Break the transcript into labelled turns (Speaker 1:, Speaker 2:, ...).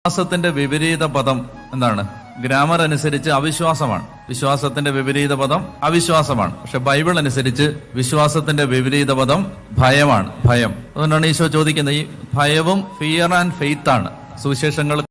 Speaker 1: വിശ്വാസത്തിന്റെ വിപരീത പദം എന്താണ്? ഗ്രാമർ അനുസരിച്ച് അവിശ്വാസമാണ്. വിശ്വാസത്തിന്റെ വിപരീത പദം അവിശ്വാസമാണ്. പക്ഷെ ബൈബിൾ അനുസരിച്ച് വിശ്വാസത്തിന്റെ വിപരീത പദം ഭയമാണ്. ഭയം. അതുകൊണ്ടാണ് ഈശോ ചോദിക്കുന്നത്, ഈ ഭയവും ഫിയർ ആൻഡ് ഫെയ്ത്ത് ആണ് സുവിശേഷങ്ങൾ